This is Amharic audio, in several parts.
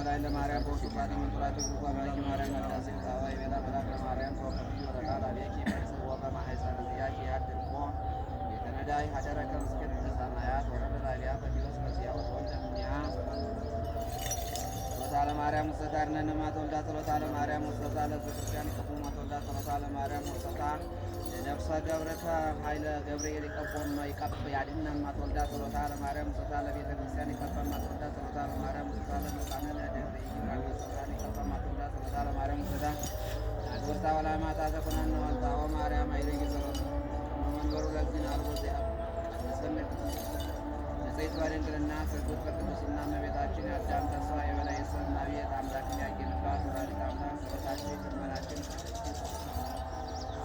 መላይ ለማርያም በውስጡ ባቲ መንጡራት ጉጓ መላኪ ማርያም መላሴ ታዋይ ቤላ መላክ ለማርያም ተወከፍ ወረቃላ ቤኪ መልስ ወበ ማሐይሰን ጥያቄ ያድርቆ የተነዳይ ሀደረ ከምስክር ሰማያት ወረደ ላሊያ በዲወስ በዚያ ወንደምኛ ጸሎታ ለማርያም ወሰታ አርነነ ማተወልዳ ጸሎታ ለማርያም ወሰታ ለቤተክርስቲያን ይቀቡ ማተወልዳ ጸሎታ ለማርያም ወሰታ ነፍሰ ገብረከ ኃይለ ገብርኤል ይቀቦም ይቀብ ያድነም ማተወልዳ ጸሎታ ለማርያም ወሰታ ለቤተክርስቲያን ይቀበም ማተወልዳ ጸሎታ ለማርያም ወሰታ ለመቃነ ለደብረ ይራል ወሰታ ይቀበም ማተወልዳ ጸሎታ ለማርያም ወሰታ አድወርታ ወላ ማታ ተኮናን ወልታ ወማርያም አይለይ ጸሎታ መንበሩ ለዚህን አልቦዚያ ሰነክ ዘይት ባለንድልና ስርጉት በቅዱስና እመቤታችን የአዳም ተስፋ የበላይ የሰማ ቤት አምላክን ያጌንባት ወላዲተ አምላክ ጸሎታችን ልመናችን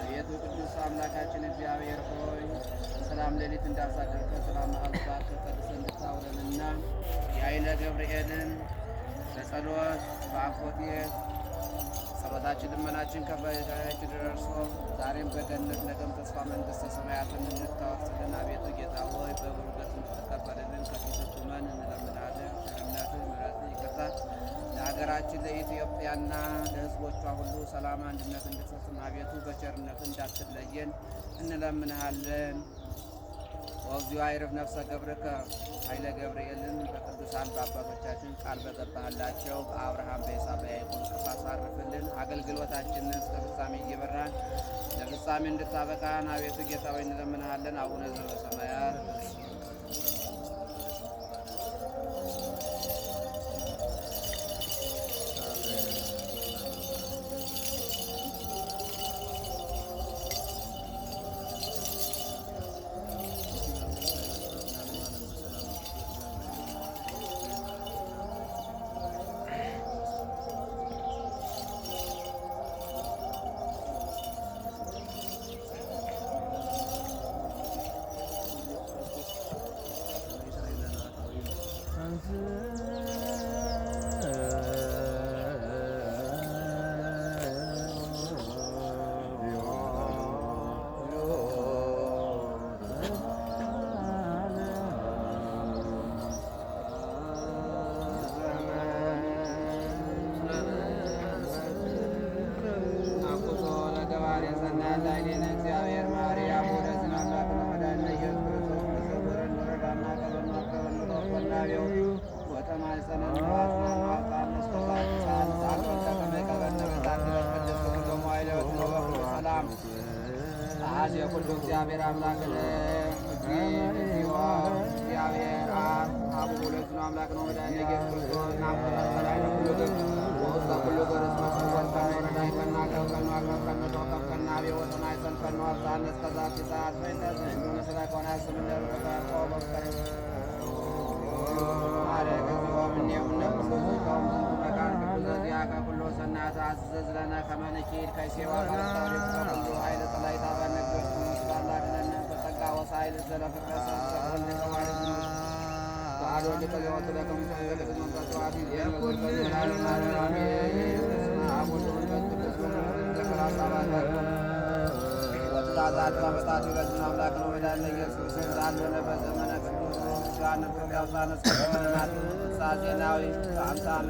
አቤቱ ቅዱስ አምላካችን እግዚአብሔር ሆይ ሰላም ሌሊት እንዳሳደርከ ሰላም አልባት ቅዱስ እንድታውለንና የኃይለ ገብርኤልን በጸሎት በአፎቴ ጸሎታችን ልመናችን ከበታችን ደርሶ ዛሬም በገነት ነገም ተስፋ መንግሥተ ሰማያትን እንድታወርስልን አቤቱ ጌታ ሆይ በበረከት እንድትቀበልልን ከፊት ቁመን እንለምናለን። ቸርነትህ ምሕረትህ ይቅርታ ለሀገራችን ለኢትዮጵያና ለሕዝቦቿ ሁሉ ሰላም አንድነት እንድትሰጥን አቤቱ በቸርነት እንዳትለየን እንለምንሃለን። ወእግዚኦ አይርፍ ነፍሰ ገብርከ ኃይለ ገብርኤልን በቅዱሳን በአባቶቻችን ቃል በገባህላቸው በአብርሃም በይስሐቅ በያዕቆብ እቅፍ አሳርፍልን። አገልግሎታችንን እስከ ፍጻሜ እየመራን ለፍጻሜ እንድታበቃን አቤቱ ጌታ ሆይ እንለምንሃለን። አቡነ ዘበሰማያት የኩሉ እግዚአብሔር አምላክ እግዚኦ እግዚአብሔር አብ አቡ ወልድ አምላክ ነው። መድኃኒነ ኢየሱስ ክርስቶስ ናምና በላይ ነው ሁሉ ግን ወውስተ ኩሉ ገርስ መስወር ከኖረዳይ ከና ከከኑ አከከነ ተከና ቢወጥና ይሰልፈኑ አብዛን እስከዛት ሰዓት በእንደዚህ እንደሆነ ስራ ከሆነ ስምንደር ተቆ በከረ አረ እግዚኦ ምን ይሁን ከውም መካን ከዚያ ከኩሉ ሰናት አዘዝ ለነ ከመንኪድ ከይሴዋ ቀርታሪ ከኩሉ ኃይለ ጥላይ ታባነግር ታላድነን በጸጋ ወሳይል ዘለፍቀሰ ወልድ ተዋሕድ ባዶ ለተለወተ ለከም ተገለጥ መንፈሳት የኩል በዘላለ ማርያም አቡነ ወልድ ዘከራ ሳባታ ወጣታት ባበታት በዝና አምላክ ነው። መድኃኒነ ኢየሱስ ዛለነ በዘመነ ቅዱስ ያን ከያዛነ ሰማናት ሳዜናዊ አምሳም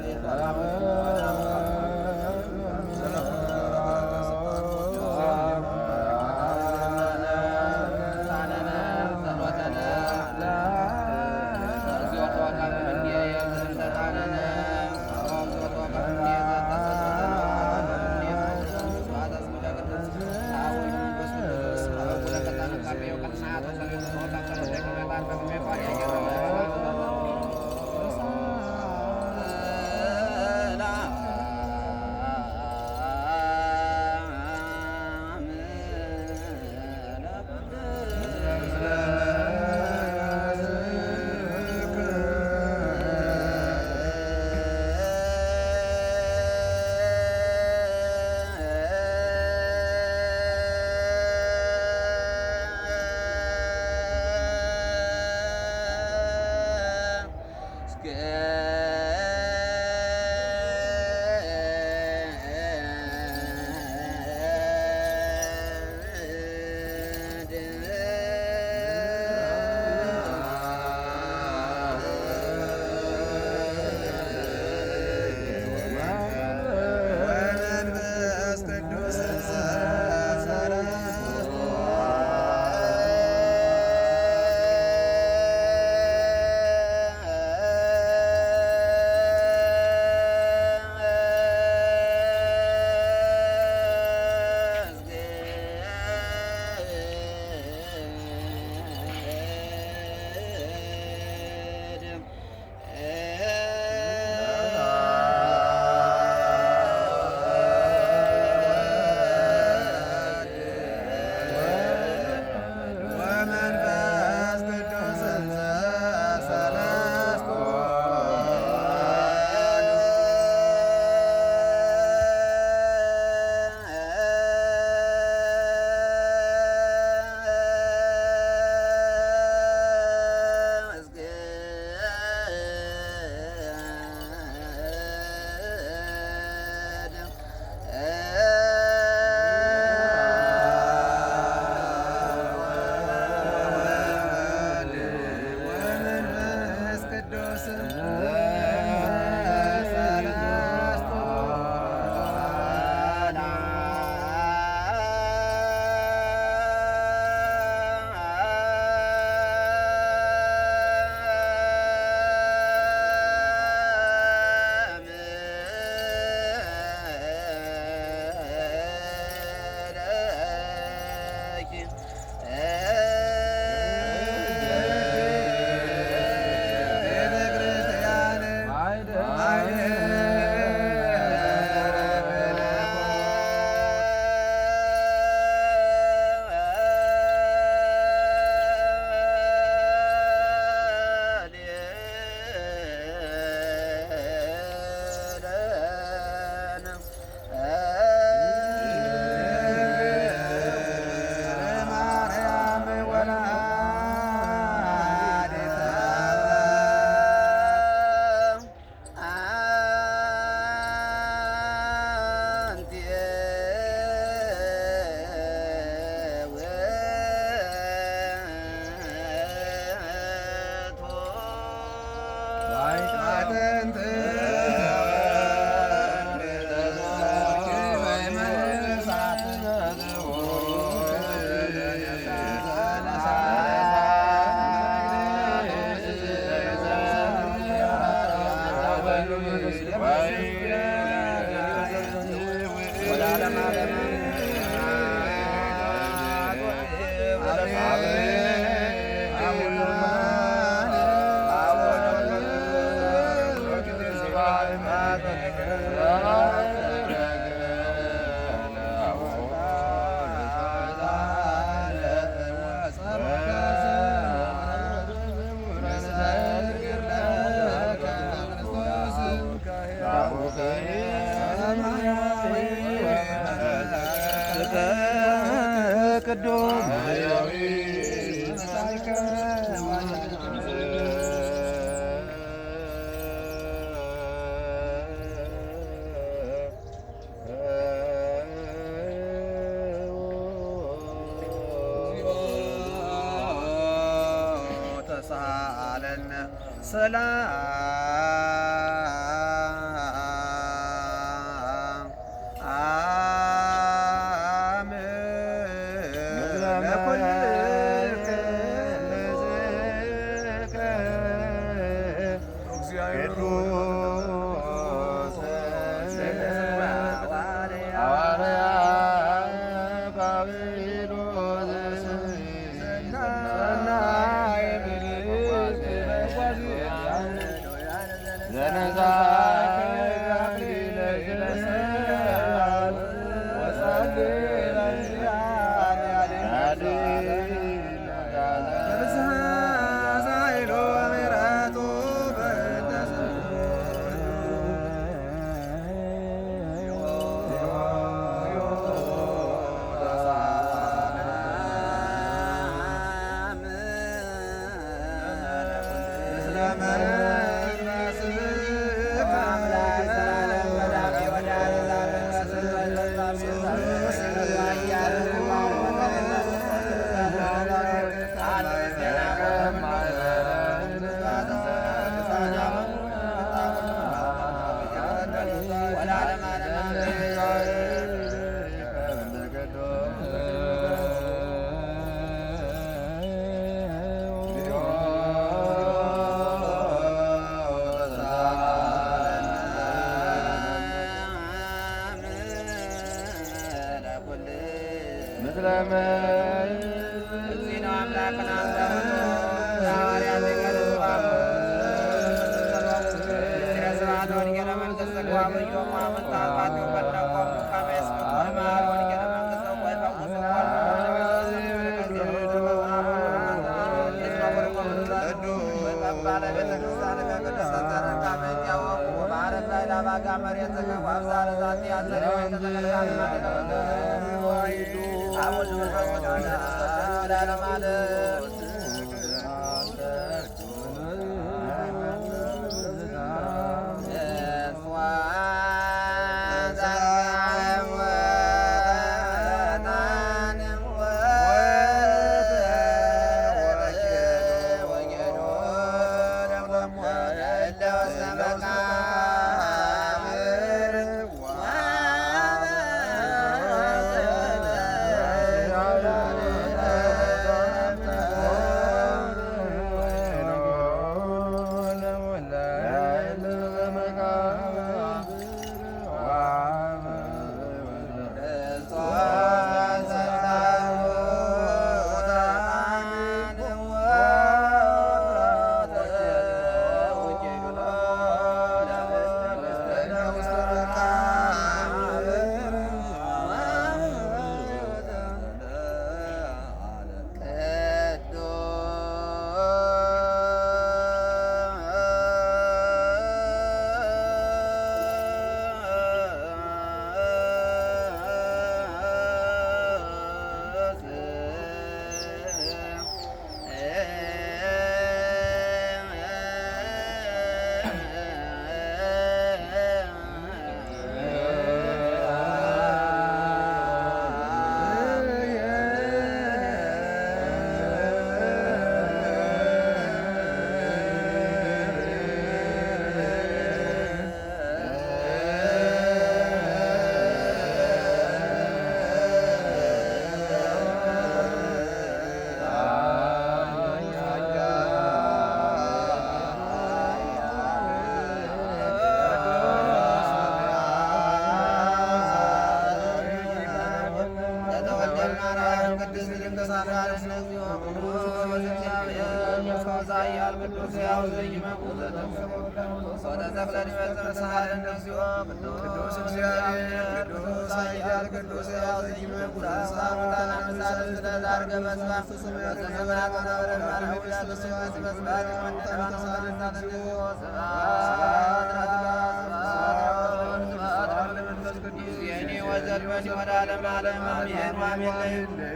وزلمني ولا لم أعلم أمين وعمل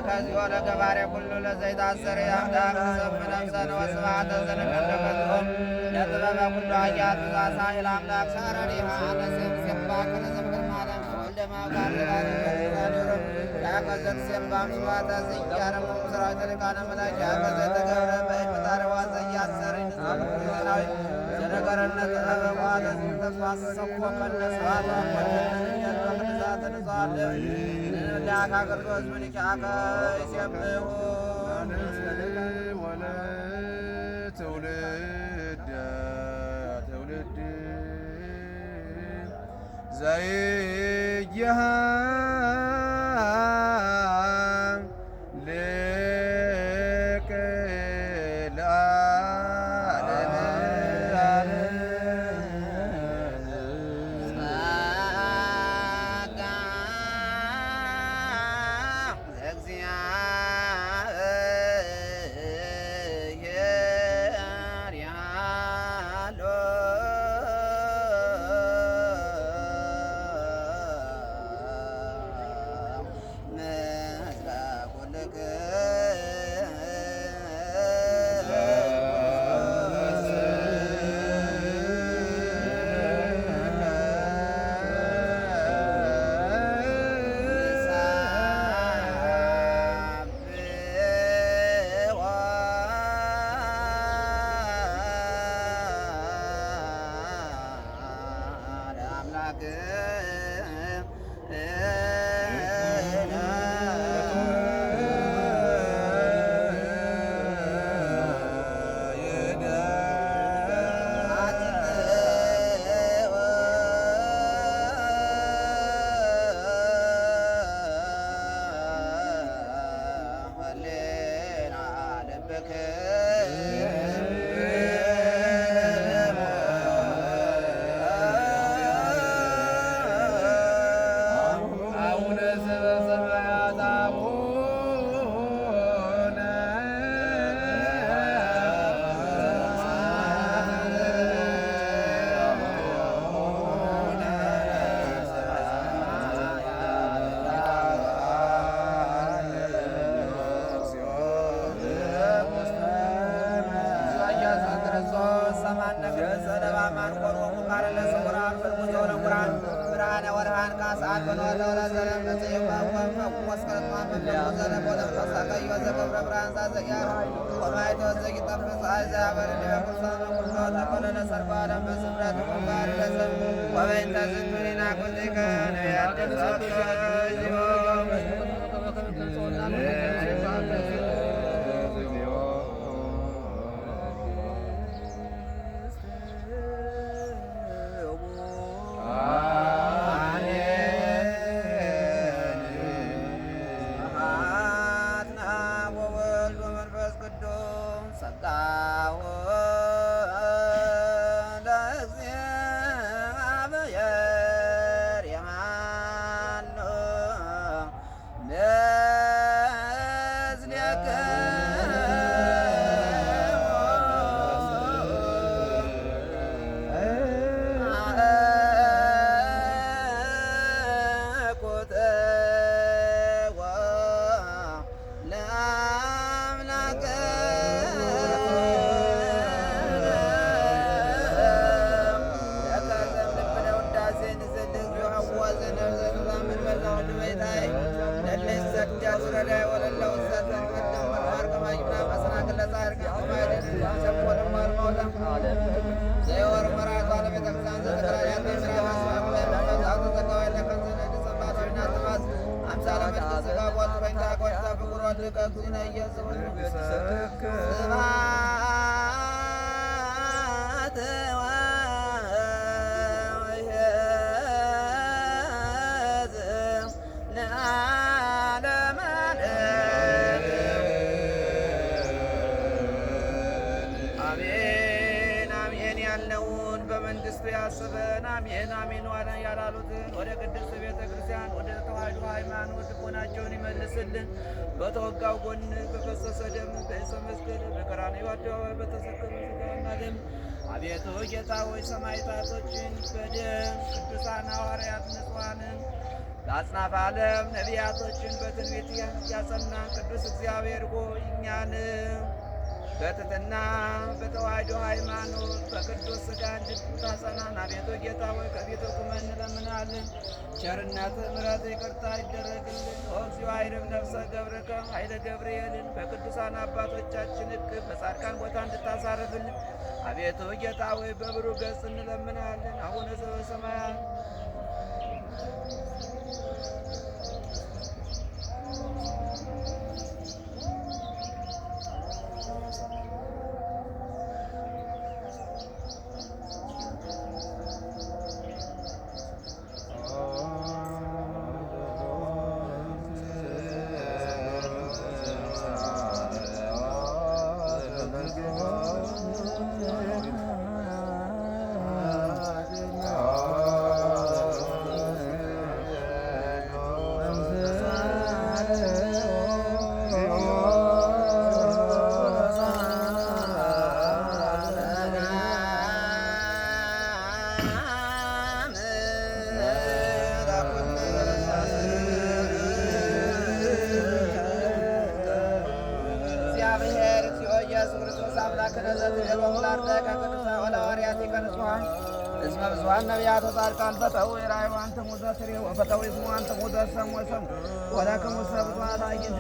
ከዚህ ወደ ገባሬ ኩሉ ለዘይት አሰሪ አምላክ ሰፍ ነፍሰን ወስብሐተ ዘነገለከቶም ለጥበበ ኩሉ አያት ዛሳ ኢል አምላክ ሳረሪሃ ነስም ሲባክ ለዘብር ማለም ወልደ ማጋር ለባለም ያከዘት ሲባም ስዋታ ዝያረሙ ሰራዊት ለካነ መላእክት ያከዘት ገብረ በእጅ ታረዋ ዘያሰሪ ንጻናዊ ዘነገረነት አበዋለ ተፋሰቆ ከነሳታ ወተነየት ተነሳለ ላካ ክርስቶስ ምንካከ ይሰብሁ ወለ ትውልድ ዘይየሃ ለእግዚእነ ኢየሱስ ስብሐት በመንግስቱ ያስበን። አሜን አሜን። ዋና ያላሉትን ወደ ቅድስት ቤተ ክርስቲያን ወደ ተዋሕዶ ሃይማኖት ልቦናቸውን ይመልስልን። በተወጋው ጎን በፈሰሰ ደም በዕፀ መስቀል በቀራንዮ አደባባይ በተሰቀለ ሥጋና ደም አቤቱ ጌታ ሆይ ሰማዕታቶችን በደም ቅዱሳን ሐዋርያት ንጹሐንን ለአጽናፈ ዓለም ነቢያቶችን በትንቢት ያጸና ቅዱስ እግዚአብሔር ሆይ እኛን በትሕትና በተዋሕዶ ሃይማኖት በቅዱስ ሥጋ እንድታጸናን አቤቱ ጌታ ሆይ ከፊቱ ቁመን እንለምናለን። ቸርነት ምሕረት ይቅርታ ይደረግልን። ወእግዚኦ አይርም ነፍሰ ገብርከ ኃይለ ገብርኤልን በቅዱሳን አባቶቻችን እቅፍ በጻድቃን ቦታ እንድታሳርፍልን አቤቱ ጌታ ሆይ በብሩህ ገጽ እንለምናለን። አቡነ ዘበሰማያት እስመ ብዙኃን ነቢያት ወጻድቃን ፈተው የራእዩ አንትሙ ዘትሬው ወፈተው ይስሙ አንትሙ ዘሰሙ ወሰሙ ወለክሙ ብዙኃት አዕይንት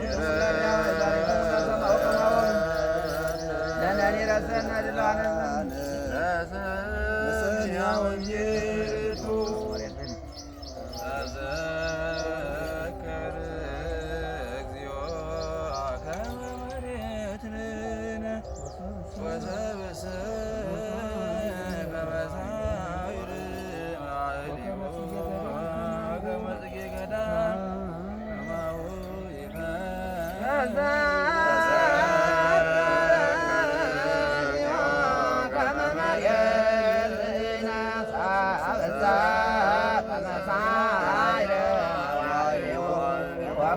ለነኒ ረሰነ ድሏነ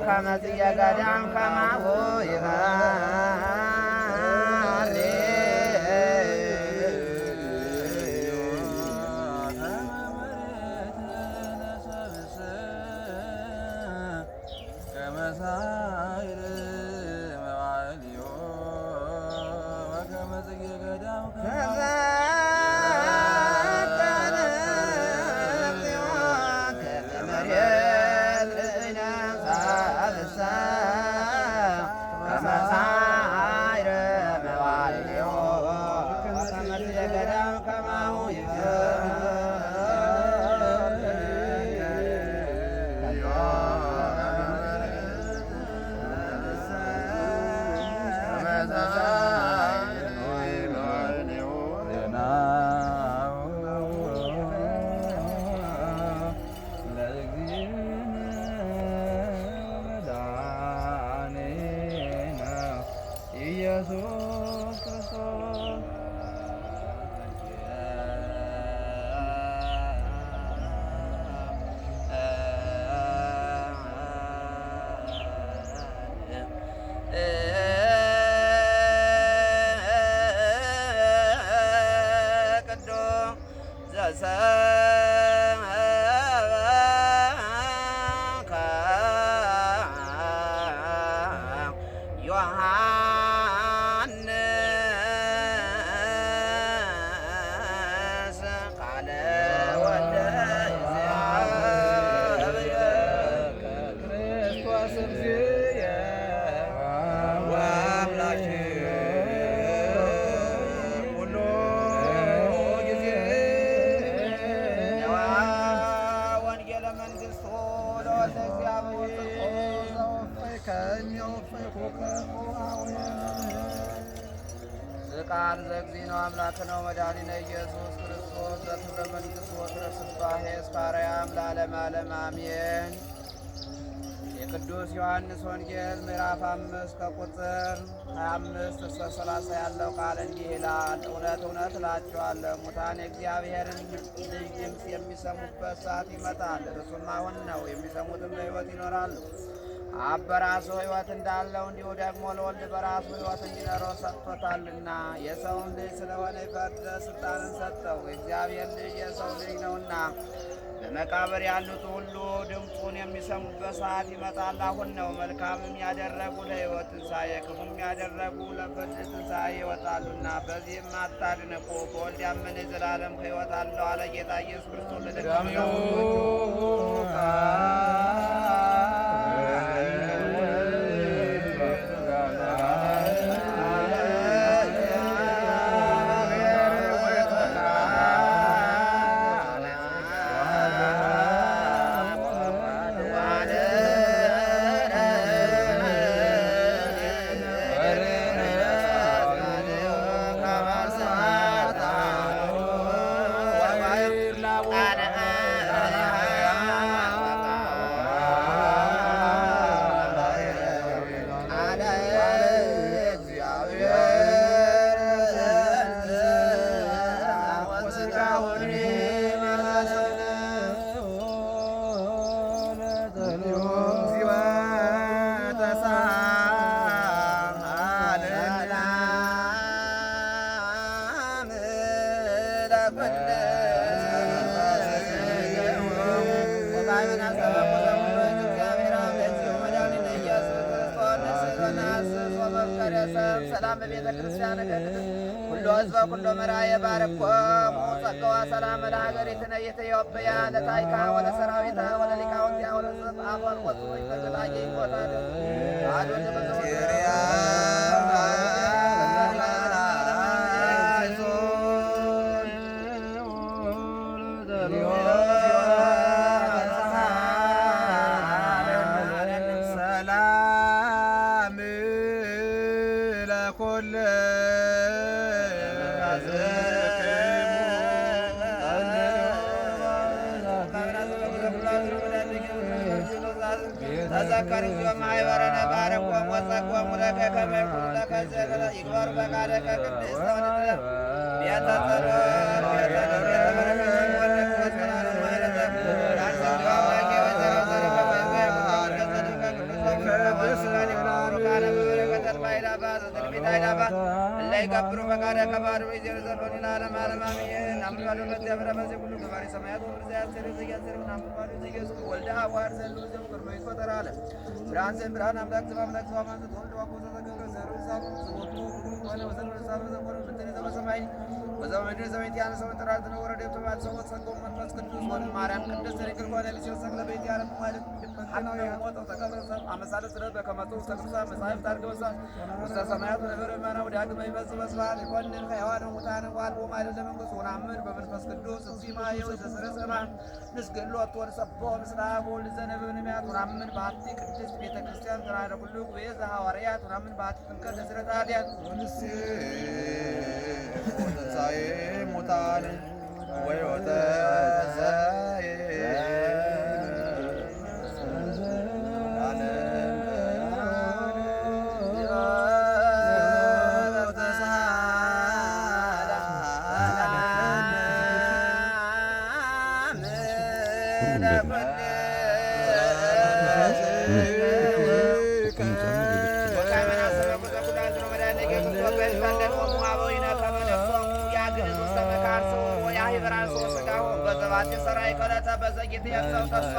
ከመጽየ ገዳም ከማሁ ይባል ከመሳይር መዋልዮ ከመጽየ ገዳም ኢየሱስ ክርስቶስ ቅዱስ ዘሰብከ ቃል ዘግዚእነ አምላክነ ወመድኃኒነ ኢየሱስ ክርስቶስ ዘክብረ መንግሥት ወትረ ስባሄ እስካርያም ለዓለመ ዓለም አሜን። የቅዱስ ዮሐንስ ወንጌል ምዕራፍ 5 ከቁጥር 25 እስከ 30 ያለው ቃል እንዲህ ይላል። እውነት እውነት እላችኋለሁ ሙታን የእግዚአብሔርን ልጅ ድምፅ የሚሰሙበት ሰዓት ይመጣል፣ እርሱም አሁን ነው። የሚሰሙትም በሕይወት ይኖራሉ። አብ በራሱ ሕይወት እንዳለው እንዲሁ ደግሞ ለወልድ በራሱ ሕይወት እንዲኖረው ሰጥቶታልና። የሰውን ልጅ ስለሆነ ይፈርድ ሥልጣንን ሰጠው። የእግዚአብሔር ልጅ የሰው ልጅ ነውና። በመቃብር ያሉት ሁሉ ድምፁን የሚሰሙበት ሰዓት ይመጣል፣ አሁን ነው። መልካምም ያደረጉ ለሕይወት ትንሣኤ፣ ክፉም ያደረጉ ለፍርድ ትንሣኤ ይወጣሉና። በዚህም አታድንቁ። በወልድ ያመነ የዘላለም ሕይወት አለው አለ ጌታ ኢየሱስ ክርስቶስ ለደቀ መዛሙርቱ። ሰላም በቤተ ክርስቲያን ሁሉ ህዝበ ኩሎ መራየ ባረኮሙ ጸጋዋ ሰላም ለሀገሪትነ ኢትዮጵያ ለታይካ ወለ ሰራዊታ ወለ ሊቃውንቲያ ወለ ጸሐፎን ወጥቶች በተለያየ ይቆጣል አዶን በዘወሪያ ተዘከርዮ ማኅበረነ ባረኮሙ ወጸጎሙ ለከ ከመ ይኩኑ ለከ ዘእንበለ ይግበሩ ፈቃደከ ቅድስት ወንድለ ቤተ ጸሎት ቤተ በረከት ወለከ ወሰላም ወይረተ ዳንሰ አምላኬ ወዘረው ዘረከ ይገብሩ ፈቃደ ከባዱ ይዘር ዘሎኒ ለዓለም ዓለም አሜን። አምላክ በእግዚአብሔር በዚህ ሁሉ ገባሬ ሰማያት ሁሉ ዘያስር ዘያስር አምላክ ኢየሱስ ወልደ ሐዋር ዘሉ ዘም ቅርቦ ይቆጠራል ብርሃን ዘም ብርሃን አምላክ ዘም አምላክ ዘም አምላክ ተወልደ ወቆ ተዘከረ ዘሩ ዛሩ ዘወጡ ወለ ወዘን ዘሩ ዘቆሩ በተነ ዘበሰማይ በዘመድ ዘመት ያን ሰው ተራዝ ነው ወረደ ተባል ሰው ተሰቆ መንፈስ ቅዱስ ወደ ማርያም ቅድስት ድንግል ሆነ ልጅ ሰክለ ቤት ያረም ማለት ሐናው የሞተው ተቀብረሰ አመሳለ ስለ በከመጡ ተቅሳ መጻሕፍት ታርገውሳ ውስተ ሰማያት ነበር ማና ወደ አግመ ይመጽ መስዋዕት ይኮንን ከሕያዋን ሙታን ዋልቦ ማለት ለመንግሥት ወናምን በመንፈስ ቅዱስ እዚማ የወዘሰረ ሰማ ንስገሎ አጥወር ሰቦ ምስላ ወልድ ዘነብን ሚያት ወናምን ባቲ ቅድስት ቤተ ክርስቲያን ተራረ ሁሉ ቤዛ ሐዋርያት ወናምን ባቲ ጥምቀት ስርዓት አዲያት ወንስ ወተንሳኤ ሙታን ወዮተ ተንሳኤ ሰራይ ከለተ በዘጊት ያሰው ተስፋ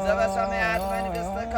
ዘበሰማያት መንግሥት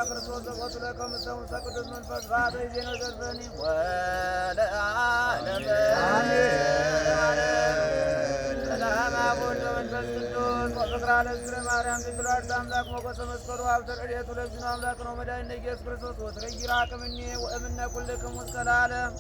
ክርስቶስ ዘቆቱ ለከምሰሙ ቅዱስ መንፈስ ባዶ ይዜኖ ዘርበኒ ወለዓለመ ሰላም አብ ወወልድ ወመንፈስ ቅዱስ ወፍቅር ለእግዝእትነ ማርያም ድንግል ወላዲተ አምላክ ሞገሰ መስቀሉ ሀብተ ረድኤቱ ለእግዚእነ አምላክ ነው መድኃኒነ ኢየሱስ ክርስቶስ ወትረይራ ቅምኔ ወእምነ ኩልክሙ እስከ ለዓለም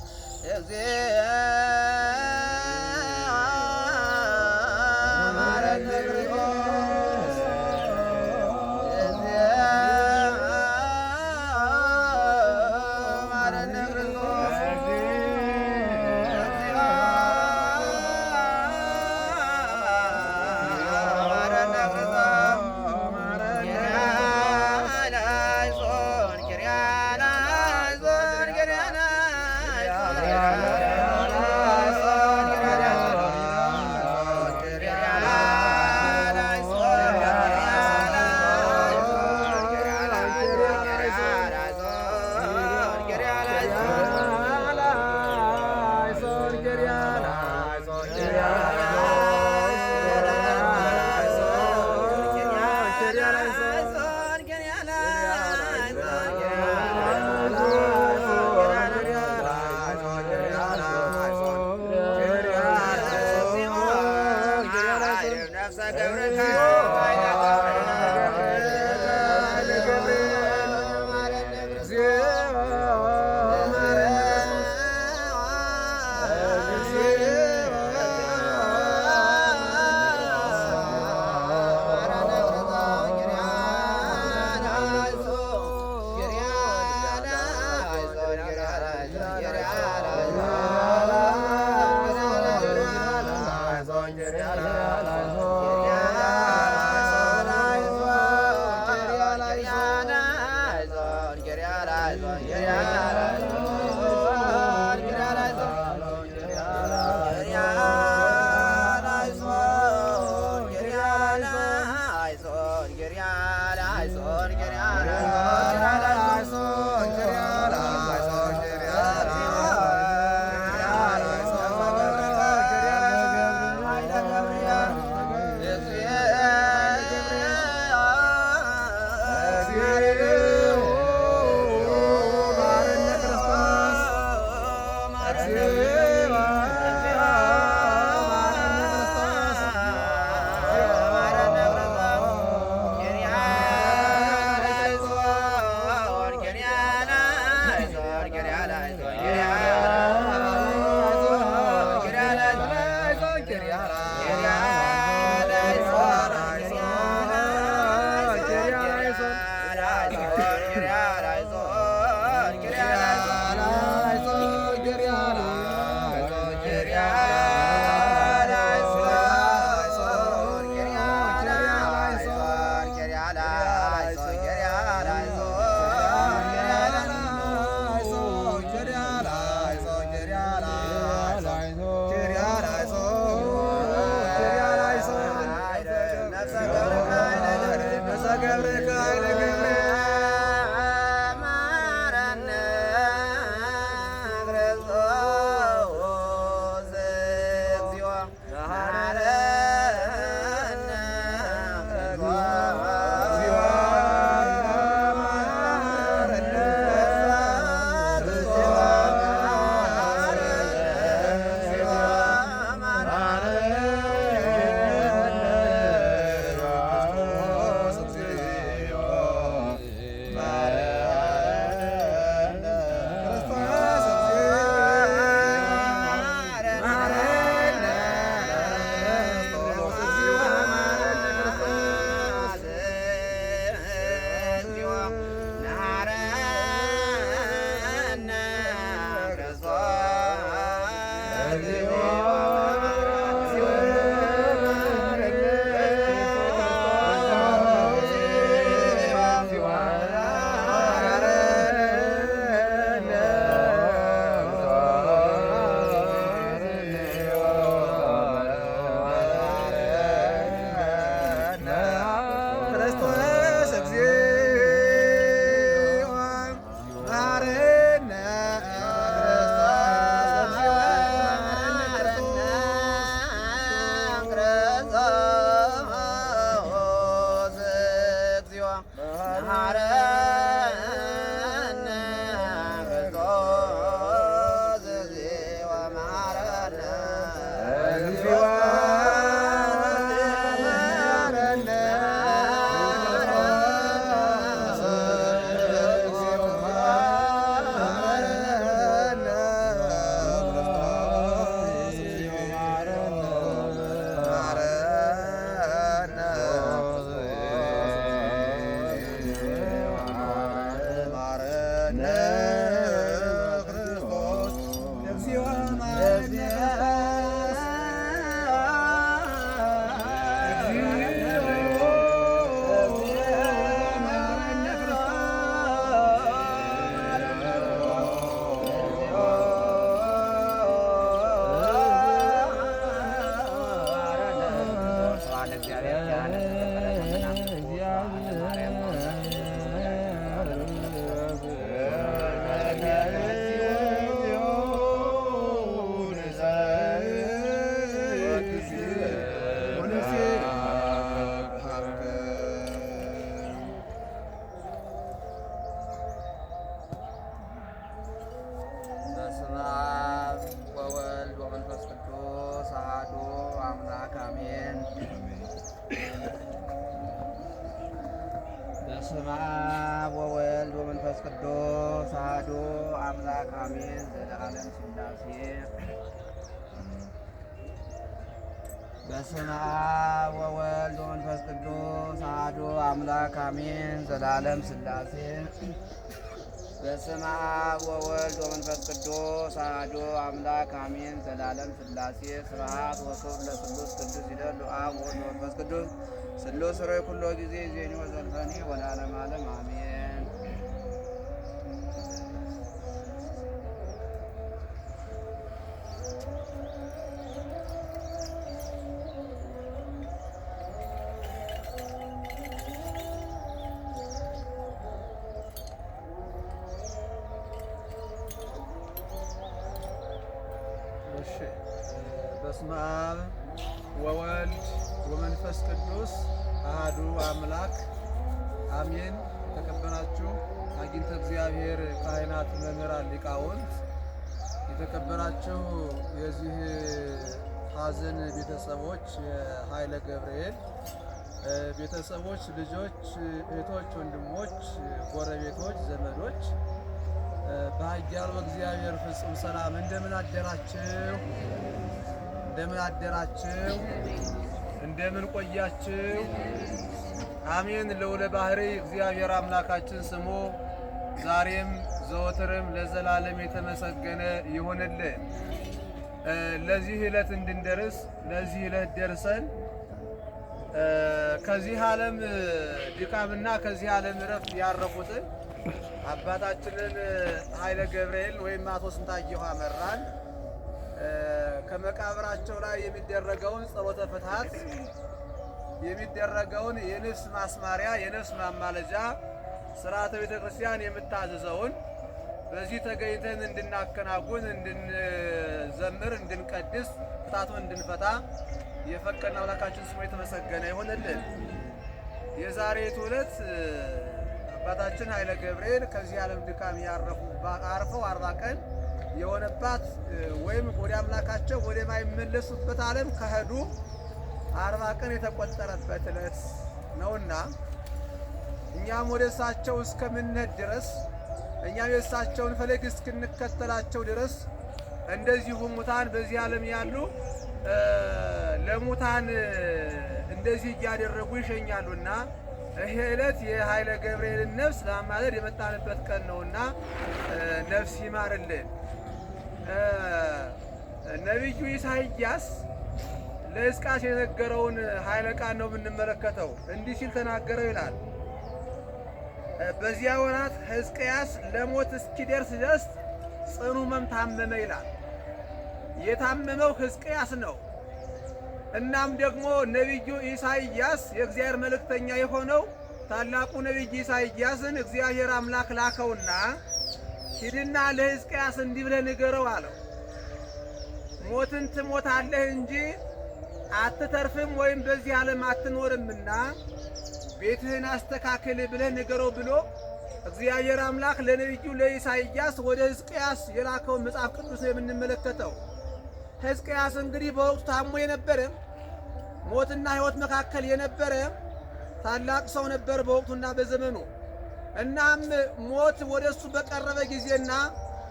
Hare አብ ወወልድ ወመንፈስ ቅዱስ አሐዱ አምላክ አሜን። ዘለዓለም ሥላሴ በስመ አብ ወወልድ ወመንፈስ ቅዱስ አሐዱ አምላክ አሜን። ዘለዓለም ሥላሴ በስመ አብ ወወልድ ወመንፈስ ቅዱስ አሐዱ አምላክ አሜን። ዘለዓለም ሥላሴ ስብሐት ወክብር ለስሉስ ቅዱስ ይደሉ አብ ወወልድ ወመንፈስ ቅዱስ ስሉስ ሮይ ኩሎ ጊዜ ዜኒ ወዘልፈኒ ወለዓለመ ዓለም አሜን። በስመ አብ ወወልድ ወመንፈስ ቅዱስ አሐዱ አምላክ አሜን። የተከበራችሁ አግኝተ እግዚአብሔር ካህናት፣ መምህራን፣ ሊቃውንት፣ የተከበራችሁ የዚህ ሐዘን ቤተሰቦች፣ የኃይለ ገብርኤል ቤተሰቦች፣ ልጆች፣ እህቶች፣ ወንድሞች፣ ጎረቤቶች፣ ዘመዶች በኃያሉ እግዚአብሔር ፍጹም ሰላም እንደምን አደራችሁ? እንደምን አደራችሁ? እንደምን ቆያችሁ? አሜን። ልዑለ ባሕርይ እግዚአብሔር አምላካችን ስሙ ዛሬም ዘወትርም ለዘላለም የተመሰገነ ይሁንልን። ለዚህ ዕለት እንድንደርስ ለዚህ ዕለት ደርሰን ከዚህ ዓለም ድካምና ከዚህ ዓለም ዕረፍት ያረፉትን አባታችንን ኃይለ ገብርኤል ወይም አቶ ስንታየሁ አመራን ከመቃብራቸው ላይ የሚደረገውን ጸሎተ ፍትሐት የሚደረገውን የነፍስ ማስማሪያ የነፍስ ማማለጃ ሥርዓተ ቤተ ክርስቲያን የምታዘዘውን በዚህ ተገኝተን እንድናከናውን፣ እንድንዘምር፣ እንድንቀድስ፣ ፍታቱን እንድንፈታ የፈቀደ አምላካችን ስሙ የተመሰገነ ይሁንልን። የዛሬቱ ዕለት አባታችን ኃይለ ገብርኤል ከዚህ ዓለም ድካም አርፈው 40 ቀን የሆነባት ወይም ወደ አምላካቸው ወደማይመለሱበት ዓለም ከሄዱ 40 ቀን የተቆጠረበት ዕለት ነውና እኛም ወደ እሳቸው እስከምንሄድ ድረስ እኛም የእሳቸውን ፈለግ እስክንከተላቸው ድረስ እንደዚሁ ሙታን በዚህ ዓለም ያሉ ለሙታን እንደዚህ እያደረጉ ይሸኛሉና ይሄ ዕለት የኃይለ ገብርኤልን ነፍስ ለማማለድ የመጣንበት ቀን ነውና ነፍስ ይማርልን። ነቢዩ ኢሳይያስ ለሕዝቅያስ የነገረውን ኃይለ ቃል ነው የምንመለከተው። እንዲህ ሲል ተናገረው ይላል። በዚያ ወራት ሕዝቅያስ ለሞት እስኪደርስ ድረስ ጽኑ ሕመም ታመመ ይላል። የታመመው ሕዝቅያስ ነው። እናም ደግሞ ነቢዩ ኢሳይያስ የእግዚአብሔር መልእክተኛ የሆነው ታላቁ ነቢይ ኢሳይያስን እግዚአብሔር አምላክ ላከውና ሂድና ለሕዝቅያስ እንዲህ ብለህ ንገረው አለው። ሞትን ትሞታለህ እንጂ አትተርፍም ወይም በዚህ ዓለም አትኖርምና ቤትህን አስተካክል ብለህ ንገረው ብሎ እግዚአብሔር አምላክ ለነቢዩ ለኢሳይያስ ወደ ሕዝቅያስ የላከውን መጽሐፍ ቅዱስ ነው የምንመለከተው። ሕዝቅያስ እንግዲህ በወቅቱ ታሞ የነበረ ሞትና ሕይወት መካከል የነበረ ታላቅ ሰው ነበር በወቅቱና በዘመኑ። እናም ሞት ወደ እሱ በቀረበ ጊዜና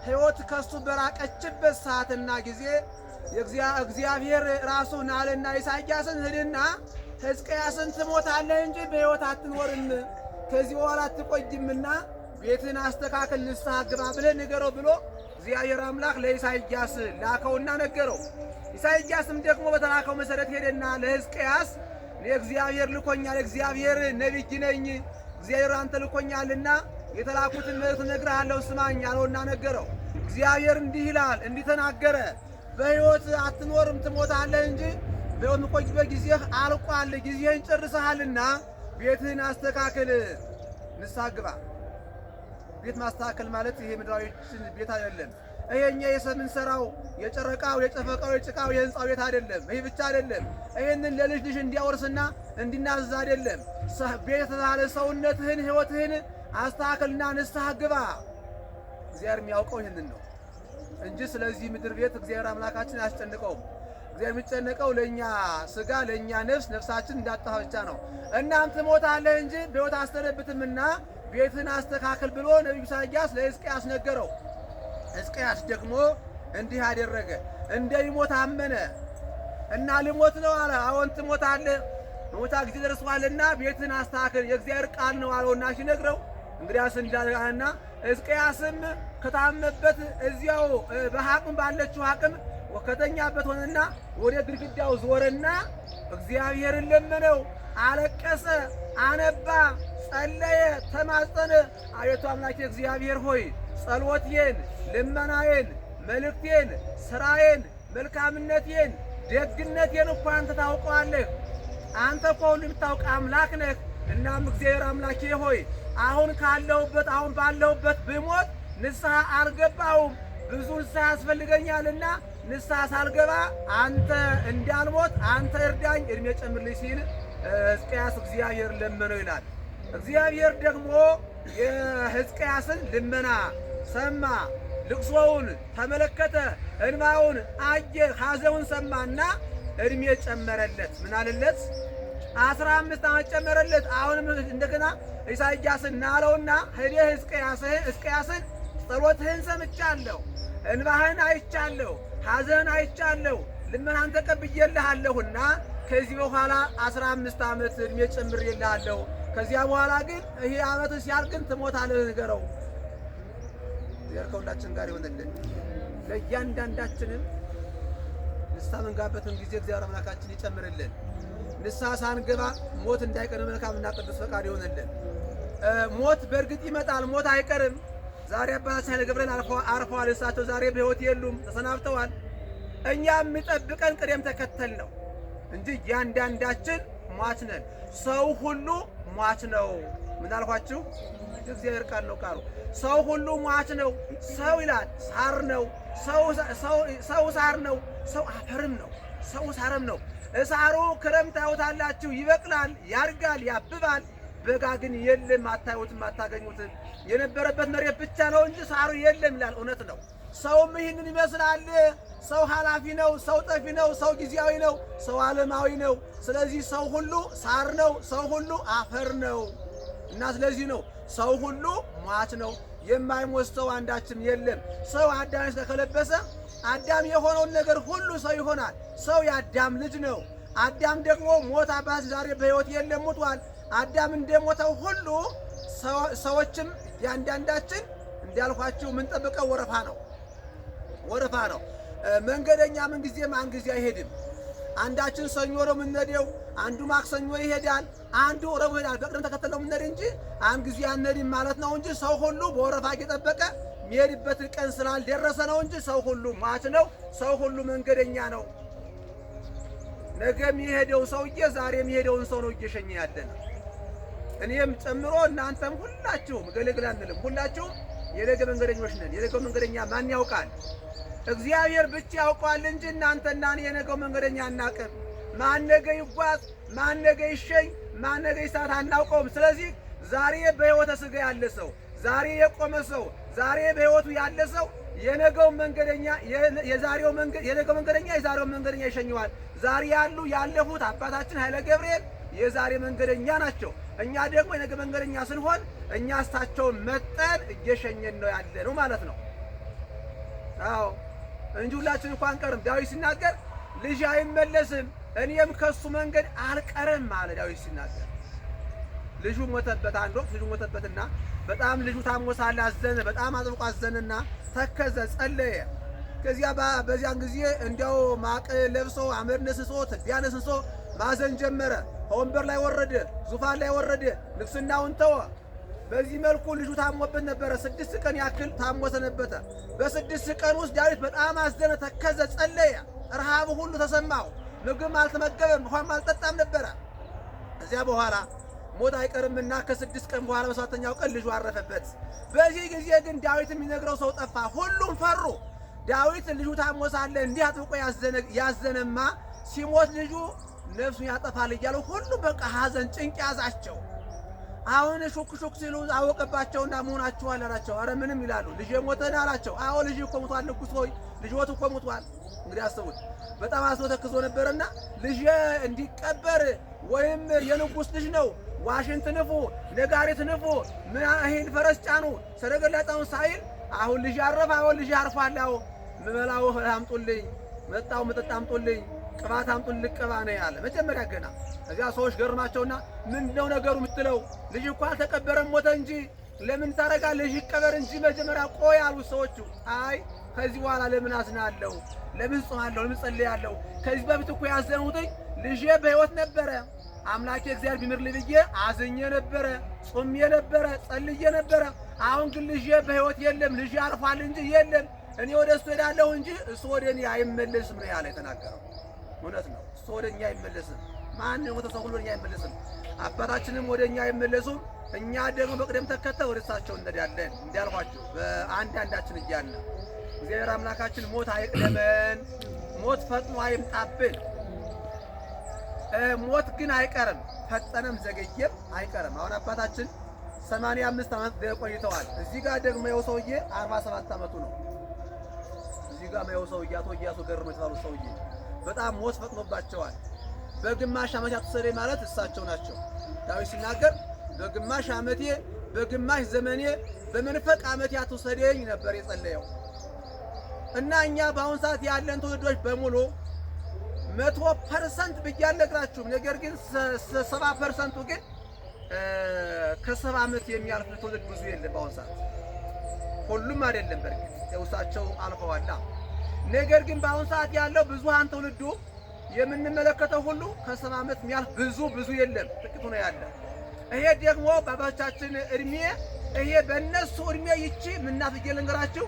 ሕይወት ከሱ በራቀችበት ሰዓትና ጊዜ እግዚአብሔር ራሱን አለና ኢሳይያስን ሂድና ሕዝቅያስን ትሞታለህ እንጂ በሕይወት አትኖርም፣ ከዚህ በኋላ አትቆይምና ቤትን አስተካክል፣ ንስሐ ግባ ብለህ ንገረው ብሎ እግዚአብሔር አምላክ ለኢሳይያስ ላከውና ነገረው። ኢሳይያስም ደግሞ በተላከው መሰረት ሄደና ለሕዝቅያስ እግዚአብሔር ልኮኛል፣ እግዚአብሔር ነቢይ ነኝ፣ እግዚአብሔር አንተ ልኮኛልና የተላኩትን መልእክት እነግርሃለሁ ስማኝ አለውና ነገረው። እግዚአብሔር እንዲህ ይላል፣ እንዲህ ተናገረ፣ በሕይወት አትኖርም ትሞታለህ እንጂ በሕይወት የምትቆይበት ጊዜህ አልቋል፣ ጊዜህን ጨርሰሃልና ቤትህን አስተካክል፣ ንስሐ ግባ። ቤት ማስተካከል ማለት ይሄ ምድራዊችን ቤት አይደለም። ይሄኛ የምንሰራው የጨረቃው የጨፈቃው የጭቃው የህንጻው ቤት አይደለም። ይሄ ብቻ አይደለም። ይሄንን ለልጅ ልጅ እንዲያወርስና እንዲናዘዝ አይደለም። ቤት ያለ ሰውነትህን ህይወትህን አስተካክልና ንስሐ ግባ። እግዚአብሔር የሚያውቀው ይሄንን ነው እንጂ ስለዚህ ምድር ቤት እግዚአብሔር አምላካችን አያስጨንቀውም። እግዚአብሔር የሚጨነቀው ለኛ ስጋ ለኛ ነፍስ ነፍሳችን እንዳጠፋ ብቻ ነው። እናም ትሞታለህ እንጂ በሕይወት አስተነብትምና ቤትን አስተካክል ብሎ ነቢዩ ኢሳይያስ ለሕዝቅያስ ነገረው። ሕዝቅያስ ደግሞ እንዲህ አደረገ። እንደሚሞት አመነ እና ልሞት ነው አለ። አዎን ትሞታለህ፣ ሞታ ጊዜ ደርሷልና ቤትን አስተካክል የእግዚአብሔር ቃል ነው አለውና ሲነግረው እንግዲያስ እንዳለና ሕዝቅያስም ከታመበት እዚያው በአቅም ባለችው አቅም ከተኛበት ሆነና ወደ ግድግዳው ዞረና እግዚአብሔርን ለመነው፣ አለቀሰ፣ አነባ፣ ጸለየ፣ ተማጸነ። አቤቱ አምላኬ እግዚአብሔር ሆይ ጸሎቴን፣ ልመናዬን፣ መልእክቴን፣ ስራዬን፣ መልካምነቴን፣ ደግነቴን እኮ አንተ ታውቀዋለህ። አንተ እኮ ሁሉ የምታውቅ አምላክ ነህ። እናም እግዚአብሔር አምላኬ ሆይ አሁን ባለሁበት ብሞት ንስሐ አልገባሁም፣ ብዙ ንስሐ ያስፈልገኛልና ንስሐ ሳልገባ አንተ እንዳልሞት አንተ እርዳኝ፣ እድሜ ጨምርልኝ ሲል ሕዝቅያስ እግዚአብሔር ለመነው ይላል። እግዚአብሔር ደግሞ የሕዝቅያስን ልመና ሰማ፣ ልቅሶውን ተመለከተ፣ እንባውን አየ፣ ሐዘኑን ሰማና እድሜ ጨመረለት። ምን አለለት? 15 ዓመት ጨመረለት። አሁንም እንደገና ኢሳይያስን ናለውና ሄደህ ሕዝቅያስን ጸሎትህን ሰምቻለሁ፣ እንባህን አይቻለሁ፣ ሐዘን አይቻለሁ፣ ልመናን ተቀብዬልሃለሁና ከዚህ በኋላ 15 ዓመት እድሜ ጨምሬልሃለሁ። ከዚያ በኋላ ግን ይሄ ዓመት ሲያልቅን ትሞታለህ ንገረው። እግዚአብሔር ከሁላችን ጋር ይሆንልን። ለእያንዳንዳችንም ንስሐ መንጋበትን ጊዜ እግዚአብሔር አምላካችን ይጨምርልን። ንስሐ ሳንገባ ሞት እንዳይቀር መልካምና ቅዱስ ፈቃድ ይሆንልን። ሞት በእርግጥ ይመጣል፣ ሞት አይቀርም። ዛሬ አባታችን ኃይለ ገብርኤል አርፈዋል። እሳቸው ዛሬ በሕይወት የሉም፣ ተሰናብተዋል። እኛ የሚጠብቀን ቅደም ተከተል ነው እንጂ እያንዳንዳችን ሟች ነን። ሰው ሁሉ ሟች ነው። ምን አልኳችሁ? እግዚአብሔር ቃል ነው ቃሉ። ሰው ሁሉ ሟች ነው። ሰው ይላል ሳር ነው። ሰው ሳር ነው። ሰው አፈርም ነው። ሰው ሳርም ነው። እሳሩ ክረምት ታዩታላችሁ፣ ይበቅላል፣ ያድጋል፣ ያብባል። በጋ ግን የለም፣ አታዩትም፣ አታገኙትም። የነበረበት መሬት ብቻ ነው እንጂ ሳሩ የለም ይላል። እውነት ነው። ሰውም ይህንን ይመስላል። ሰው ኃላፊ ነው። ሰው ጠፊ ነው። ሰው ጊዜያዊ ነው። ሰው ዓለማዊ ነው። ስለዚህ ሰው ሁሉ ሳር ነው። ሰው ሁሉ አፈር ነው እና ስለዚህ ነው ሰው ሁሉ ሟች ነው። የማይሞት ሰው አንዳችም የለም። ሰው አዳም ስለከለበሰ አዳም የሆነውን ነገር ሁሉ ሰው ይሆናል። ሰው የአዳም ልጅ ነው። አዳም ደግሞ ሞት አባት ዛሬ በሕይወት የለም፣ ሞቷል። አዳም እንደሞተው ሁሉ ሰዎችም ያንዳንዳችን እንዳልኳችሁ የምንጠብቀው ወረፋ ነው። መንገደኛ ምን ጊዜም አንድ ጊዜ አይሄድም። አንዳችን ሰኞ ነው የምንሄደው፣ አንዱ ማክሰኞ ይሄዳል፣ አንዱ ረቡዕ ይሄዳል። በቅደም ተከተል ነው የምንሄድ እንጂ አንድ ጊዜ አንሄድም ማለት ነው እንጂ ሰው ሁሉ በወረፋ እየጠበቀ የሚሄድበት ቀን ስላልደረሰ ነው እንጂ ሰው ሁሉ ሟች ነው። ሰው ሁሉ መንገደኛ ነው። ነገ የሚሄደው ሰውዬ ዛሬ የሚሄደውን ሰው ነው እየሸኘ ያለን። እኔም ጨምሮ እናንተም ሁላችሁም ገለግል አንልም። ሁላችሁም የነገ መንገደኞች ነን። የነገው መንገደኛ ማን ያውቃል? እግዚአብሔር ብቻ ያውቀዋል እንጂ እናንተና እኔ የነገው መንገደኛ አናውቅም። ማን ነገ ይጓዝ፣ ማን ነገ ይሸኝ፣ ማን ነገ ይሳት አናውቀውም። ስለዚህ ዛሬ በሕይወተ ሥጋ ያለ ሰው፣ ዛሬ የቆመ ሰው፣ ዛሬ በሕይወቱ ያለ ሰው የነገው መንገደኛ የዛሬው መንገደኛ ይሸኘዋል። ዛሬ ያለፉት አባታችን ኃይለ ገብርኤል የዛሬ መንገደኛ ናቸው። እኛ ደግሞ የነገ መንገደኛ ስንሆን እኛ እሳቸውን መጠን እየሸኘን ነው ያለ ነው ማለት ነው። አዎ እንጂ ሁላችን እንኳን አንቀርም። ዳዊት ሲናገር ልጅ አይመለስም እኔም ከሱ መንገድ አልቀርም አለ። ዳዊት ሲናገር ልጁ ሞተበት። አንድ ወቅት ልጁ ሞተበትና በጣም ልጁ ታሞ ሳለ አዘነ። በጣም አጥብቆ አዘነና ተከዘ፣ ጸለየ። ከዚያ በዚያን ጊዜ እንዲያው ማቅ ለብሶ አመድ ነስሶ ትቢያ ነስሶ ማዘን ጀመረ። ከወንበር ላይ ወረደ፣ ዙፋን ላይ ወረደ፣ ንግስናውን ተወ። በዚህ መልኩ ልጁ ታሞበት ነበረ። 6 ቀን ያክል ታሞ ሰነበተ። በ6 ቀን ውስጥ ዳዊት በጣም አዘነ፣ ተከዘ፣ ጸለየ። ረሃቡ ሁሉ ተሰማው። ምግብ አልተመገበም፣ ውሃም አልጠጣም ነበረ። እዚያ በኋላ ሞት አይቀርምና ከ6 ቀን በኋላ በሰባተኛው ቀን ልጁ አረፈበት። በዚህ ጊዜ ግን ዳዊት የሚነግረው ሰው ጠፋ። ሁሉም ፈሩ። ዳዊት ልጁ ታሞ ሳለ እንዲህ አጥብቆ ያዘነማ ሲሞት ልጁ ነፍሱን ያጠፋል እያለው ሁሉም በቃ ሐዘን ጭንቅ ያዛቸው። አሁን ሹክ ሲሉ አወቀባቸውና መሆናችኋል አላቸው። አረ ምንም ይላሉ። ልጅ ሞተን አላቸው። አዎ ልጅ እኮ ሞቷል፣ ንጉሥ ሆይ ልጅዎት እኮ ሞቷል። እንግዲህ አስቡት። በጣም አዝኖ ተክዞ ነበርና ልጅ እንዲቀበር ወይም የንጉሥ ልጅ ነው ዋሽንት ንፉ፣ ነጋሪት ንፉ፣ ይህን ፈረስ ጫኑ፣ ሰረገላ ጫኑ ሳይል አሁን ልጅ አረፈ፣ አሁን ልጅ አርፏል፣ አሁን ምበላው አምጡልኝ፣ መጣው መጠጥ አምጡልኝ፣ ቅባት አምጡልኝ ልቀባ ነው ያለ መጀመሪያ ገና። እዚያ ሰዎች ገርማቸውና ምንድነው ነገሩ የምትለው? ልጅ እኮ አልተቀበረም ሞተ እንጂ ለምን ታረጋለህ? ልጅ ይቀበር እንጂ መጀመሪያ ቆይ አሉት ሰዎቹ። አይ ከዚህ በኋላ ለምን አዝናለሁ? ለምን ጾማለሁ? ለምን ጸልያለሁ? ከዚህ በፊት እኮ ያዘንሁትኝ ልጄ በሕይወት ነበረ፣ አምላኬ እግዚአብሔር ቢምርልኝ ብዬ አዝኜ ነበረ፣ ጾሜ ነበረ፣ ጸልዬ ነበረ። አሁን ግን ልጄ በሕይወት የለም፣ ልጄ አርፏል እንጂ የለም። እኔ ወደ እሱ ሄዳለሁ እንጂ እሱ ወደ እኔ አይመለስም ነው ያለ የተናገረው። እውነት ነው። እሱ ወደ እኛ አይመለስም። ማን የሞተ ሰው ሁሉ ወደ እኛ አይመለስም። አባታችንም ወደ እኛ አይመለሱም። እኛ ደግሞ በቅደም ተከተል ወደ እሳቸው እንሄዳለን። እንዲያልኳችሁ በአንዳንዳችን እያልን እግዚአብሔር አምላካችን ሞት አይቅደመን፣ ሞት ፈጥኖ አይምጣብን። ሞት ግን አይቀርም፣ ፈጠነም ዘገየም አይቀርም። አሁን አባታችን 85 ዓመት ቆይተዋል። እዚህ ጋር ደግሞ የው ሰውዬ 47 ዓመቱ ነው። እዚህ ጋር የው ሰውዬ አቶ ኢያሱ ገርሞ የተባሉት ሰውዬ በጣም ሞት ፈጥኖባቸዋል። በግማሽ ዓመት አትወሰደኝ ማለት እሳቸው ናቸው። ዳዊት ሲናገር በግማሽ ዓመቴ በግማሽ ዘመኔ በመንፈቅ ዓመቴ አትወሰደኝ ነበር የጸለየው። እና እኛ በአሁን ሰዓት ያለን ትውልዶች በሙሉ 100% ብዬ አልነግራችሁም። ነገር ግን 70%ቱ ግን ከ70 ዓመት የሚያልፍ ትውልድ ብዙ የለም በአሁን ሰዓት። ሁሉም አይደለም በርግጥ እሳቸው አልፈዋል። ነገር ግን በአሁን ሰዓት ያለው ብዙሃን ትውልዱ የምንመለከተው ሁሉ ከ70 ዓመት የሚያልፍ ብዙ የለም፣ ጥቂቱ ነው ያለ። ይሄ ደግሞ በአባቶቻችን እድሜ ይሄ በእነሱ እድሜ ይቺ ምናት ልንገራችሁ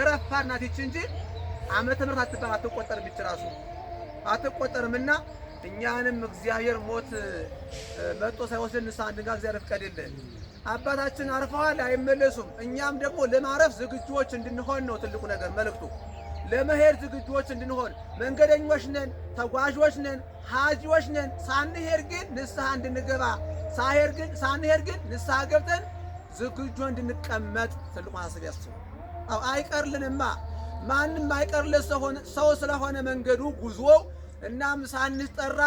ረፋድ ናት ይቺ እንጂ ዓመተ ምሕረት አትባል አትቆጠርም። ይቺ ራሱ አትቆጠርምና እኛንም እግዚአብሔር ሞት መጥቶ ሳይወስድ ንስሐ እንድንገባ እግዚአብሔር ፍቀድልን። አባታችን አርፈዋል፣ አይመለሱም። እኛም ደግሞ ለማረፍ ዝግጁዎች እንድንሆን ነው ትልቁ ነገር መልእክቱ። ለመሄድ ዝግጁዎች እንድንሆን መንገደኞች ነን፣ ተጓዦች ነን፣ ሀጂዎች ነን። ሳንሄድ ግን ንስሐ እንድንገባ ሳንሄድ ግን ንስሐ ገብተን ዝግጁ እንድንቀመጥ ትልቁ ሐሳብ ያስቡ። አይቀርልንማ ማንም አይቀርለት ሰው ስለሆነ መንገዱ ጉዞው። እናም ሳንጠራ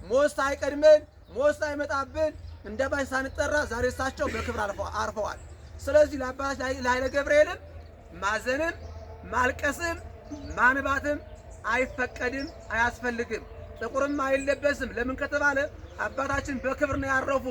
ሞት ሳይቀድመን ሞት ሳይመጣብን እንደ ባይ ሳንጠራ ዛሬ እሳቸው በክብር አርፈዋል። ስለዚህ ለአባት ለኃይለ ገብርኤልም ማዘንም ማልቀስም ማንባትም አይፈቀድም፣ አያስፈልግም። ጥቁርም አይለበስም። ለምን ከተባለ አባታችን በክብር ነው ያረፉ።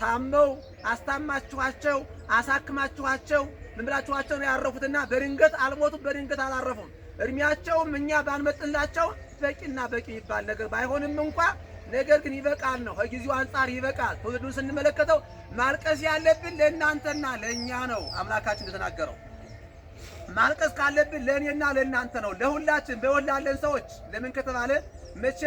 ታመው አስታማችኋቸው አሳክማችኋቸው ምን ብላችኋቸው ነው ያረፉትና በድንገት አልሞቱም፣ በድንገት አላረፉም። እድሜያቸውም እኛ ባንመጥላቸው በቂና በቂ የሚባል ነገር ባይሆንም እንኳ ነገር ግን ይበቃል ነው። ከጊዜው አንጻር ይበቃል። ትውልዱን ስንመለከተው ማልቀስ ያለብን ለእናንተና ለእኛ ነው። አምላካችን እንደተናገረው ማልቀስ ካለብን ለእኔና ለእናንተ ነው፣ ለሁላችን በሕይወት ላለን ሰዎች። ለምን ከተባለ መቼ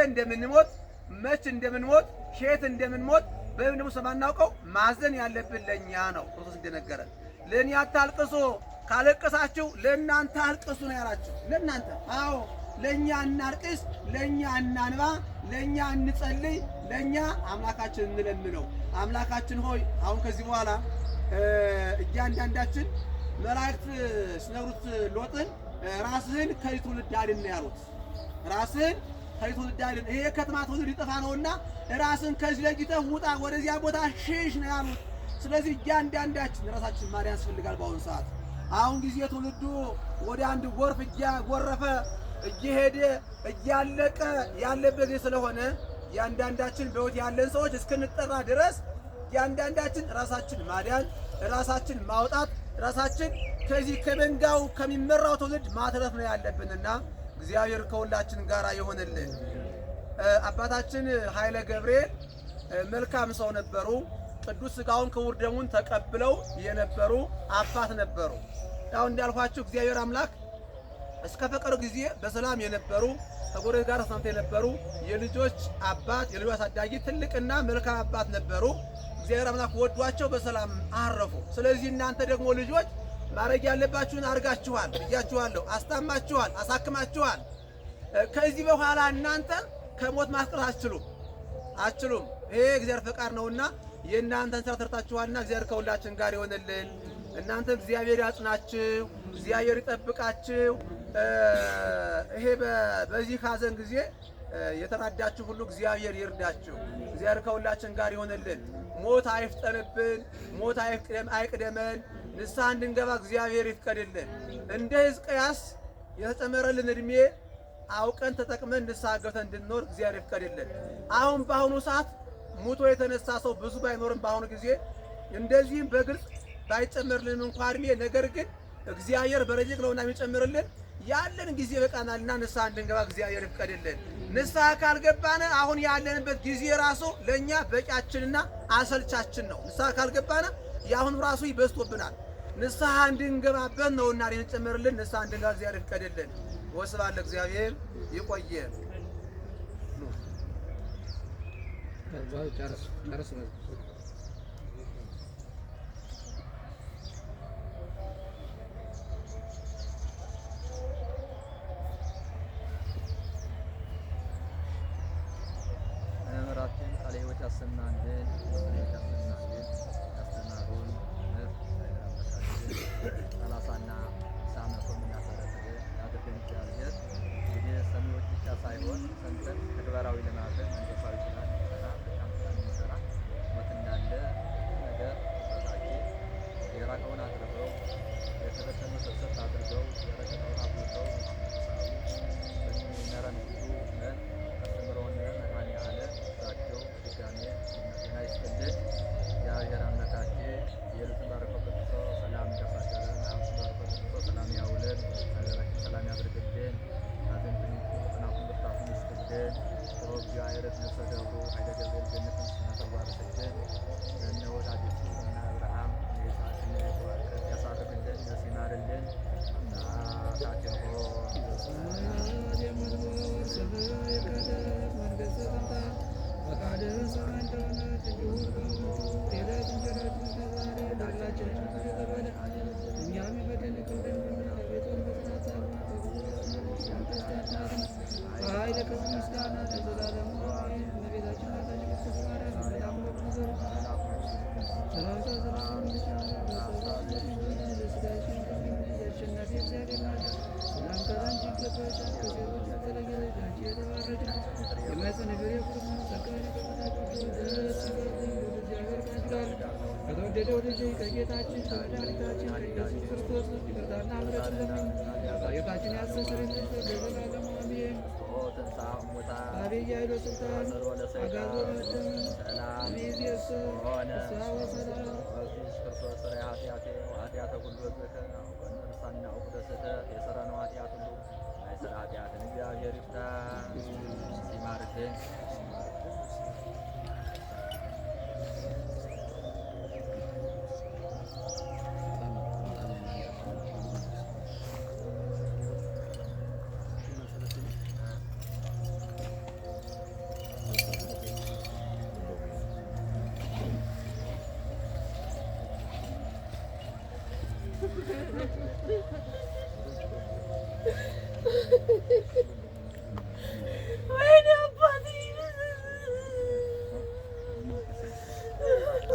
እንደምንሞት ሼት እንደምንሞት በምን ደግሞ ስለማናውቀው ማዘን ያለብን ለእኛ ነው። ክርስቶስ እንደነገረን ለእኔ አታልቅሱ፣ ካለቀሳችሁ ለእናንተ አልቅሱ ነው ያላችሁ። ለእናንተ አዎ፣ ለእኛ እናልቅስ፣ ለእኛ እናንባ፣ ለእኛ እንጸልይ፣ ለእኛ አምላካችን እንለምነው። አምላካችን ሆይ አሁን ከዚህ በኋላ እያንዳንዳችን መላእክት ሲነግሩት ሎጥን ራስህን ከዚህ ትውልድ አድን ነው ያሉት። ራስህን ከዚህ ትውልድ አድን፣ ይሄ ከተማ ትውልድ ይጠፋ ነውና ራስህን ከዚህ ለይተህ ውጣ፣ ወደዚያ ቦታ ሽሽ ነው ያሉት። ስለዚህ እያንዳንዳችን ራሳችን ማዳን ያስፈልጋል። በአሁኑ ሰዓት አሁን ጊዜ ትውልዱ ወደ አንድ ጎርፍ እያጎረፈ እየሄደ እያለቀ ያለበት ስለሆነ እያንዳንዳችን በሕይወት ያለን ሰዎች እስክንጠራ ድረስ እያንዳንዳችን ራሳችን ማዳን፣ ራሳችን ማውጣት፣ ራሳችን ከዚህ ከመንጋው ከሚመራው ትውልድ ማትረፍ ነው ያለብንና እግዚአብሔር ከሁላችን ጋር ይሆንልን። አባታችን ኃይለ ገብርኤል መልካም ሰው ነበሩ። ቅዱስ ሥጋውን ክቡር ደሙን ተቀብለው የነበሩ አባት ነበሩ። ያው እንዳልኳችሁ እግዚአብሔር አምላክ እስከ ፈቀዱ ጊዜ በሰላም የነበሩ ከጎረቤት ጋር ተስማምተው የነበሩ የልጆች አባት የልጆች አሳዳጊ ትልቅና መልካም አባት ነበሩ። እግዚአብሔር አምላክ ወዷቸው በሰላም አረፉ። ስለዚህ እናንተ ደግሞ ልጆች ማድረግ ያለባችሁን አድርጋችኋል ብያችኋለሁ። አስታማችኋል፣ አሳክማችኋል። ከዚህ በኋላ እናንተ ከሞት ማስቀረት አትችሉም። ይሄ እግዚአብሔር ፈቃድ ነውና የእናንተን ስራ ሰርታችኋልና እግዚአብሔር ከሁላችን ጋር ይሆንልን። እናንተ እግዚአብሔር ያጽናችሁ፣ እግዚአብሔር ይጠብቃችሁ። ይሄ በዚህ ሐዘን ጊዜ የተራዳችሁ ሁሉ እግዚአብሔር ይርዳችሁ። እግዚአብሔር ከሁላችን ጋር ይሆንልን። ሞት አይፍጠንብን፣ ሞት አይቅደመን። ንስሐ እንድንገባ እግዚአብሔር ይፍቀድልን። እንደ ሕዝቅያስ የተጨመረልን ዕድሜ አውቀን ተጠቅመን ንስሐ ገብተን እንድንኖር እግዚአብሔር ይፍቀድልን። አሁን በአሁኑ ሰዓት ሙቶ የተነሳ ሰው ብዙ ባይኖርም በአሁኑ ጊዜ እንደዚህም በግልጽ ባይጨመርልን እንኳን ዕድሜ፣ ነገር ግን እግዚአብሔር በረጅቅ ነውና የሚጨምርልን ያለን ጊዜ በቃናልና ንስሐ እንድንገባ እግዚአብሔር ይፍቀድልን። ንስሐ ካልገባን አሁን ያለንበት ጊዜ ራሱ ለእኛ በቂያችንና አሰልቻችን ነው። ንስሐ ካልገባን የአሁኑ ራሱ ይበስቶብናል። ንስሐ እንድንገባበት ነውና የሚጨምርልን። ንስሐ እንድንገባ እግዚአብሔር ይፍቀድልን። ወስብሐት ለእግዚአብሔር። ይቆየን። መምህራችን ቃለ ሕይወት ያሰማልን፣ ያስተማሩን ሰላሳና ሳመቱን ያበረከተ ያድርገን እግዚአብሔር። እንግዲህ ሰሚዎች ብቻ ሳይሆን ሰምተን ተግባራዊ ለማድረግ መንፈሳዊ ስራ እንሰራ፣ መልካም ስራ እንሰራ። ሞት እንዳለ ነገር ራሳችን የራቀውን አድርገው የተበተነ ሰብሰብ አድርገው የረቀቀውን አብልተው መረን ሁሉ አስተምረውን መድኃኔ ዓለም እሳቸው ድጋሜ ጤና ይስጥልን። እግዚአብሔር አምላካችን የዕለቱን ባረከው ቀጥቶ ሰላም እንዳሳደረን ሐሙስን ባረከው ቀጥቶ ሰላም ያውለን፣ ሀገራችን ሰላም ያድርግልን። ሐዘንትን ጽናቱን ብርታቱን ይስጥልን። ጥሩ እግዚአብሔር ነፍሰ ደብሩ ኃይለ ገብርኤል ገነትን ስናተዋርስልን እነ ወዳጆቹ እነ አብርሃም የይስሐቅ እነ ያዕቆብ ያሳርግልን፣ ነፍስ ይማርልን። አባታችን ሆይ ከተወደደው ልጅ ከጌታችን ከመድኃኒታችን ከኢየሱስ ክርስቶስ ይቅርታና ምሕረት ለምን ኃጢአታችንን ያስተሰርይልን ለዘላለሙ አሜን። አብይ ኃይሎ ስልጣን አጋዞ ረድም ሚዜስ ፍስሐ ወሰላም ኃጢአተ ሁሉ በከ ቁደሰተ የሰራነው ኃጢአት ሁሉ አይሰራ ኃጢአትን እግዚአብሔር ይፍታ ሲማርክን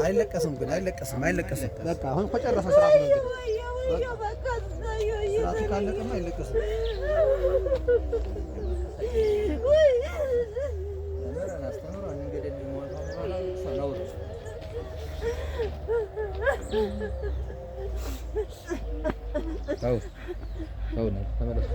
አይለቀስም ግን አይለቀስም። በቃ አሁን እኮ ጨረሰ ስርዓቱ ነው። ስርዓቱ ካለቀማ አይለቀስም። ተው ተመለስ።